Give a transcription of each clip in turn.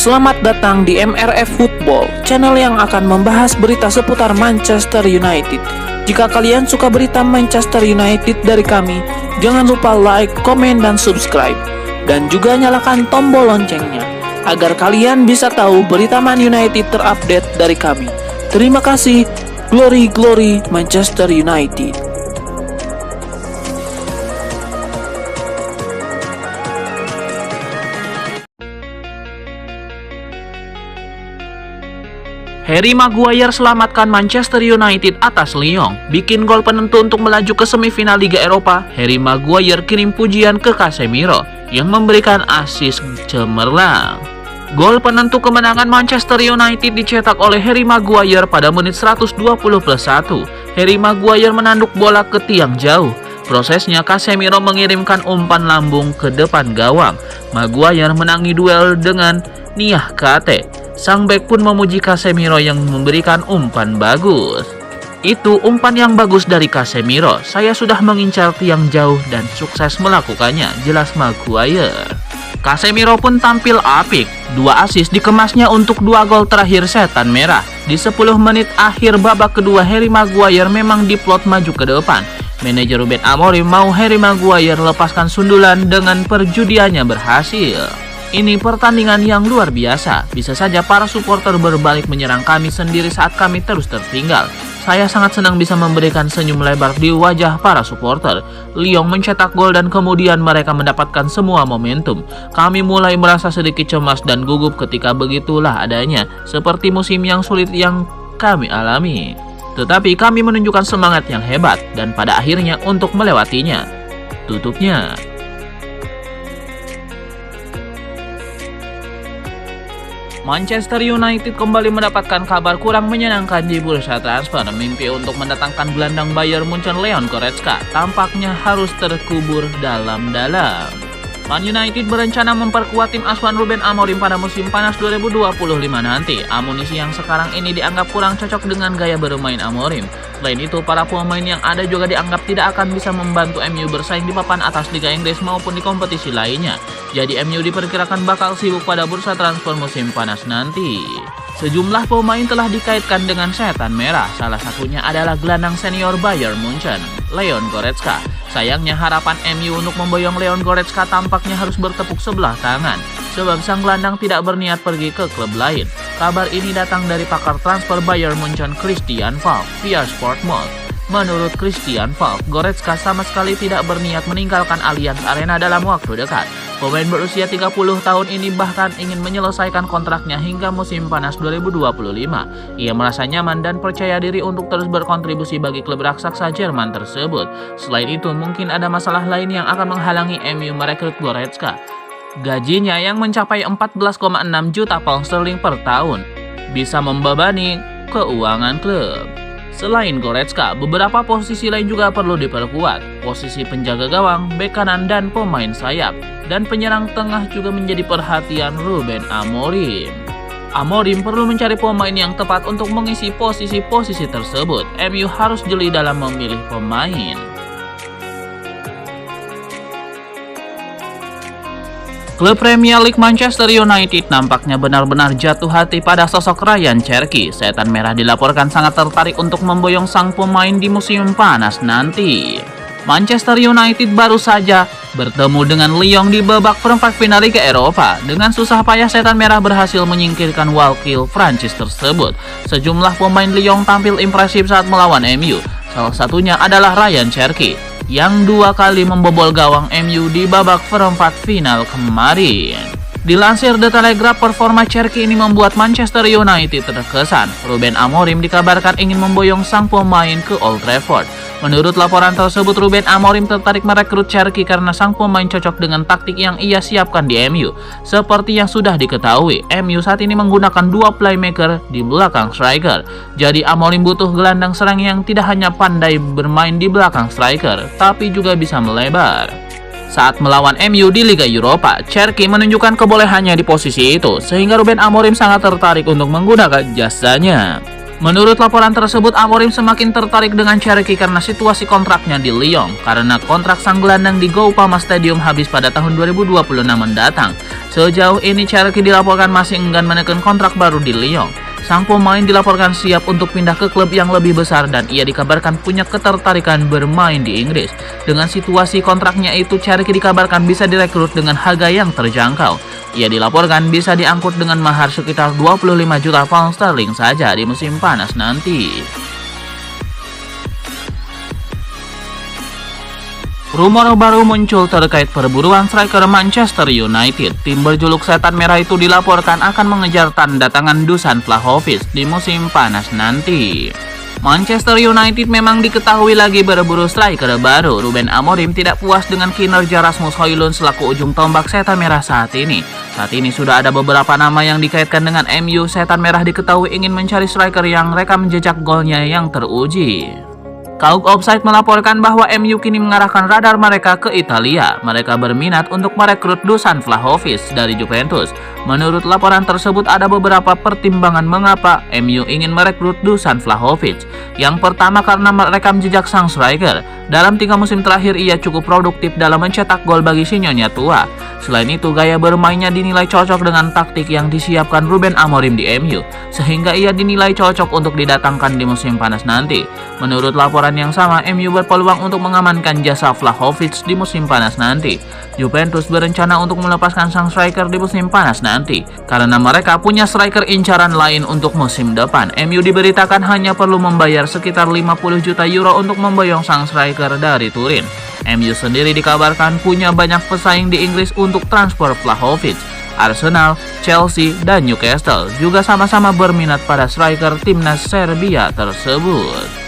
Selamat datang di MRF Football, channel yang akan membahas berita seputar Manchester United. Jika kalian suka berita Manchester United dari kami, jangan lupa like, komen, dan subscribe. Dan juga nyalakan tombol loncengnya, agar kalian bisa tahu berita Man United terupdate dari kami. Terima kasih, Glory Glory Manchester United. Harry Maguire selamatkan Manchester United atas Lyon. Bikin gol penentu untuk melaju ke semifinal Liga Eropa. Harry Maguire kirim pujian ke Casemiro yang memberikan assist cemerlang. Gol penentu kemenangan Manchester United dicetak oleh Harry Maguire pada menit 120+1. Harry Maguire menanduk bola ke tiang jauh. Prosesnya, Casemiro mengirimkan umpan lambung ke depan gawang. Maguire menangi duel dengan Niah Kate. Sang bek pun memuji Casemiro yang memberikan umpan bagus. Itu umpan yang bagus dari Casemiro. Saya sudah mengincar tiang jauh dan sukses melakukannya, jelas Maguire. Casemiro pun tampil apik. 2 assist dikemasnya untuk 2 gol terakhir Setan Merah. Di 10 menit akhir babak kedua, Harry Maguire memang diplot maju ke depan. Manajer Ruben Amorim mau Harry Maguire lepaskan sundulan dengan perjudiannya berhasil. Ini pertandingan yang luar biasa. Bisa saja para supporter berbalik menyerang kami sendiri saat kami terus tertinggal. Saya sangat senang bisa memberikan senyum lebar di wajah para supporter. Lyon mencetak gol dan kemudian mereka mendapatkan semua momentum. Kami mulai merasa sedikit cemas dan gugup ketika begitulah adanya, seperti musim yang sulit yang kami alami. Tetapi kami menunjukkan semangat yang hebat dan pada akhirnya untuk melewatinya. Tutupnya. Manchester United kembali mendapatkan kabar kurang menyenangkan di bursa transfer. Mimpi untuk mendatangkan gelandang Bayern Munchen Leon Goretzka tampaknya harus terkubur dalam-dalam. Man United berencana memperkuat tim asuhan Ruben Amorim pada musim panas 2025 nanti. Amunisi yang sekarang ini dianggap kurang cocok dengan gaya bermain Amorim. Selain itu, para pemain yang ada juga dianggap tidak akan bisa membantu MU bersaing di papan atas Liga Inggris maupun di kompetisi lainnya. Jadi MU diperkirakan bakal sibuk pada bursa transfer musim panas nanti. Sejumlah pemain telah dikaitkan dengan Setan Merah. Salah satunya adalah gelandang senior Bayern Munchen, Leon Goretzka. Sayangnya harapan MU untuk memboyong Leon Goretzka tampaknya harus bertepuk sebelah tangan, sebab sang gelandang tidak berniat pergi ke klub lain. Kabar ini datang dari pakar transfer Bayern Munchen Christian Falk via Sportmode. Menurut Christian Falk, Goretzka sama sekali tidak berniat meninggalkan Allianz Arena dalam waktu dekat. Pemain berusia 30 tahun ini bahkan ingin menyelesaikan kontraknya hingga musim panas 2025. Ia merasa nyaman dan percaya diri untuk terus berkontribusi bagi klub raksasa Jerman tersebut. Selain itu, mungkin ada masalah lain yang akan menghalangi MU merekrut Goretzka. Gajinya yang mencapai 14,6 juta pound sterling per tahun bisa membebani keuangan klub. Selain Goretzka, beberapa posisi lain juga perlu diperkuat. Posisi penjaga gawang, bek kanan, dan pemain sayap. Dan penyerang tengah juga menjadi perhatian Ruben Amorim. Amorim perlu mencari pemain yang tepat untuk mengisi posisi-posisi tersebut. MU harus jeli dalam memilih pemain. Klub Premier League Manchester United nampaknya benar-benar jatuh hati pada sosok Ryan Cherki. Setan Merah dilaporkan sangat tertarik untuk memboyong sang pemain di musim panas nanti. Manchester United baru saja bertemu dengan Lyon di babak perempat final Liga Eropa. Dengan susah payah Setan Merah berhasil menyingkirkan wakil Prancis tersebut. Sejumlah pemain Lyon tampil impresif saat melawan MU. Salah satunya adalah Ryan Cherki yang 2 kali membobol gawang MU di babak perempat final kemarin. Dilansir The Telegraph, performa Cherki ini membuat Manchester United terkesan. Ruben Amorim dikabarkan ingin memboyong sang pemain ke Old Trafford. Menurut laporan tersebut, Ruben Amorim tertarik merekrut Cherki karena sang pemain cocok dengan taktik yang ia siapkan di MU. Seperti yang sudah diketahui, MU saat ini menggunakan 2 playmaker di belakang striker. Jadi Amorim butuh gelandang serang yang tidak hanya pandai bermain di belakang striker, tapi juga bisa melebar. Saat melawan MU di Liga Eropa, Cherki menunjukkan kebolehannya di posisi itu, sehingga Ruben Amorim sangat tertarik untuk menggunakan jasanya. Menurut laporan tersebut, Amorim semakin tertarik dengan Cherki karena situasi kontraknya di Lyon, karena kontrak sang gelandang di Groupama Stadium habis pada tahun 2026 mendatang. Sejauh ini Cherki dilaporkan masih enggan menekan kontrak baru di Lyon. Sang pemain dilaporkan siap untuk pindah ke klub yang lebih besar dan ia dikabarkan punya ketertarikan bermain di Inggris. Dengan situasi kontraknya itu, Cherki dikabarkan bisa direkrut dengan harga yang terjangkau. Ia dilaporkan bisa diangkut dengan mahar sekitar 25 juta pound sterling saja di musim panas nanti. Rumor baru muncul terkait perburuan striker Manchester United. Tim berjuluk Setan Merah itu dilaporkan akan mengejar tanda tangan Dusan Vlahovic di musim panas nanti. Manchester United memang diketahui lagi berburu striker baru. Ruben Amorim tidak puas dengan kinerja Rasmus Højlund selaku ujung tombak Setan Merah saat ini. Saat ini sudah ada beberapa nama yang dikaitkan dengan MU. Setan Merah diketahui ingin mencari striker yang rekam jejak golnya yang teruji. Kauk Offside melaporkan bahwa MU kini mengarahkan radar mereka ke Italia. Mereka berminat untuk merekrut Dusan Vlahovic dari Juventus. Menurut laporan tersebut ada beberapa pertimbangan mengapa MU ingin merekrut Dusan Vlahovic. Yang pertama karena merekam jejak sang striker. Dalam 3 musim terakhir ia cukup produktif dalam mencetak gol bagi si nyonya tua. Selain itu gaya bermainnya dinilai cocok dengan taktik yang disiapkan Ruben Amorim di MU. Sehingga ia dinilai cocok untuk didatangkan di musim panas nanti. Menurut laporan yang sama, MU berpeluang untuk mengamankan jasa Vlahovic di musim panas nanti. Juventus berencana untuk melepaskan sang striker di musim panas nanti karena mereka punya striker incaran lain untuk musim depan. MU diberitakan hanya perlu membayar sekitar 50 juta euro untuk memboyong sang striker dari Turin. MU sendiri dikabarkan punya banyak pesaing di Inggris untuk transfer Vlahovic. Arsenal, Chelsea, dan Newcastle juga sama-sama berminat pada striker timnas Serbia tersebut.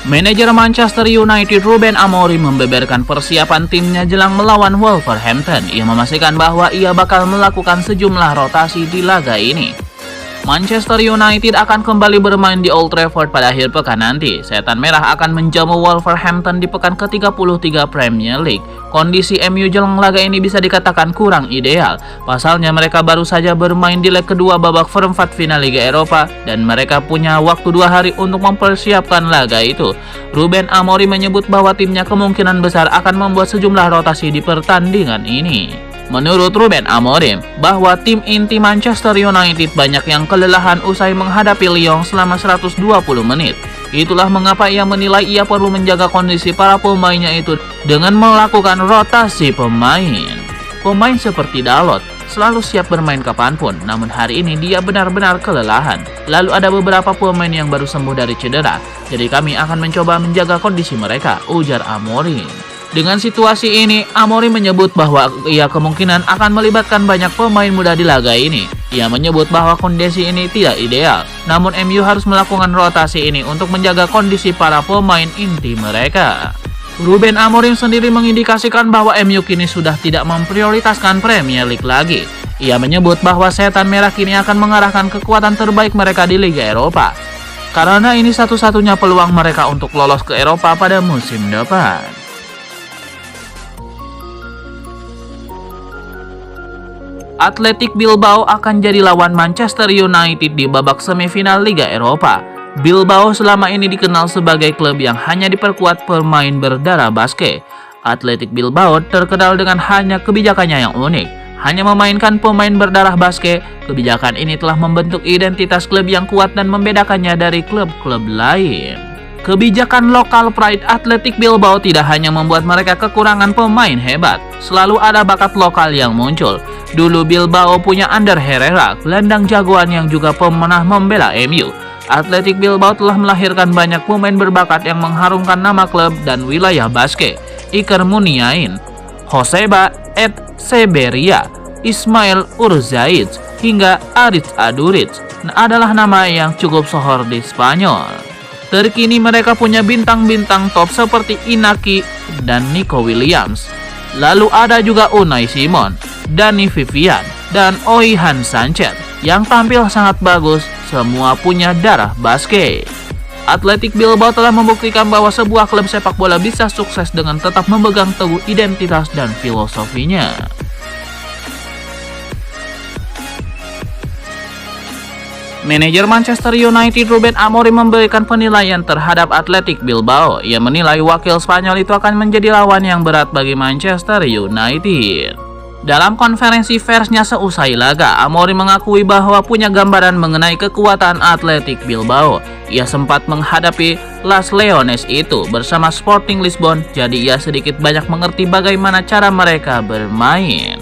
Manajer Manchester United Ruben Amorim membeberkan persiapan timnya jelang melawan Wolverhampton. Ia memastikan bahwa ia bakal melakukan sejumlah rotasi di laga ini. Manchester United akan kembali bermain di Old Trafford pada akhir pekan nanti. Setan Merah akan menjamu Wolverhampton di pekan ke-33 Premier League. Kondisi MU jelang laga ini bisa dikatakan kurang ideal. Pasalnya mereka baru saja bermain di leg kedua babak perempat final Liga Eropa dan mereka punya waktu 2 hari untuk mempersiapkan laga itu. Ruben Amorim menyebut bahwa timnya kemungkinan besar akan membuat sejumlah rotasi di pertandingan ini. Menurut Ruben Amorim, bahwa tim inti Manchester United banyak yang kelelahan usai menghadapi Lyon selama 120 menit. Itulah mengapa ia menilai ia perlu menjaga kondisi para pemainnya itu dengan melakukan rotasi pemain. Pemain seperti Dalot selalu siap bermain kapanpun, namun hari ini dia benar-benar kelelahan. Lalu ada beberapa pemain yang baru sembuh dari cedera, jadi kami akan mencoba menjaga kondisi mereka, ujar Amorim. Dengan situasi ini, Amorim menyebut bahwa ia kemungkinan akan melibatkan banyak pemain muda di laga ini. Ia menyebut bahwa kondisi ini tidak ideal, namun MU harus melakukan rotasi ini untuk menjaga kondisi para pemain inti mereka. Ruben Amorim sendiri mengindikasikan bahwa MU kini sudah tidak memprioritaskan Premier League lagi. Ia menyebut bahwa Setan Merah kini akan mengarahkan kekuatan terbaik mereka di Liga Eropa, karena ini satu-satunya peluang mereka untuk lolos ke Eropa pada musim depan. Athletic Bilbao akan jadi lawan Manchester United di babak semifinal Liga Eropa. Bilbao selama ini dikenal sebagai klub yang hanya diperkuat pemain berdarah basket. Athletic Bilbao terkenal dengan hanya kebijakannya yang unik. Hanya memainkan pemain berdarah basket, kebijakan ini telah membentuk identitas klub yang kuat dan membedakannya dari klub-klub lain. Kebijakan lokal Pride Athletic Bilbao tidak hanya membuat mereka kekurangan pemain hebat, selalu ada bakat lokal yang muncul. Dulu Bilbao punya Ander Herrera, gelandang jagoan yang juga pernah membela MU. Athletic Bilbao telah melahirkan banyak pemain berbakat yang mengharumkan nama klub dan wilayah basket. Iker Muniain, Joseba Ed Seberia, Ismail Urzaiz, hingga Aritz Aduriz adalah nama yang cukup sohor di Spanyol. Terkini mereka punya bintang-bintang top seperti Inaki dan Nico Williams. Lalu ada juga Unai Simon, Dani Vivian, dan Oihan Sanchez yang tampil sangat bagus, semua punya darah basket. Athletic Bilbao telah membuktikan bahwa sebuah klub sepak bola bisa sukses dengan tetap memegang teguh identitas dan filosofinya. Manajer Manchester United Ruben Amorim memberikan penilaian terhadap Athletic Bilbao. Ia menilai wakil Spanyol itu akan menjadi lawan yang berat bagi Manchester United. Dalam konferensi persnya seusai laga, Amorim mengakui bahwa punya gambaran mengenai kekuatan Athletic Bilbao. Ia sempat menghadapi Las Leones itu bersama Sporting Lisbon, jadi ia sedikit banyak mengerti bagaimana cara mereka bermain.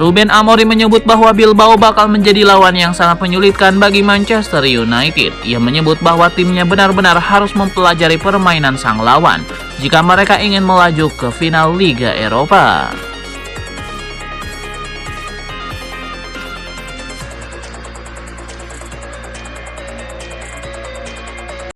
Ruben Amorim menyebut bahwa Bilbao bakal menjadi lawan yang sangat menyulitkan bagi Manchester United. Ia menyebut bahwa timnya benar-benar harus mempelajari permainan sang lawan jika mereka ingin melaju ke final Liga Eropa.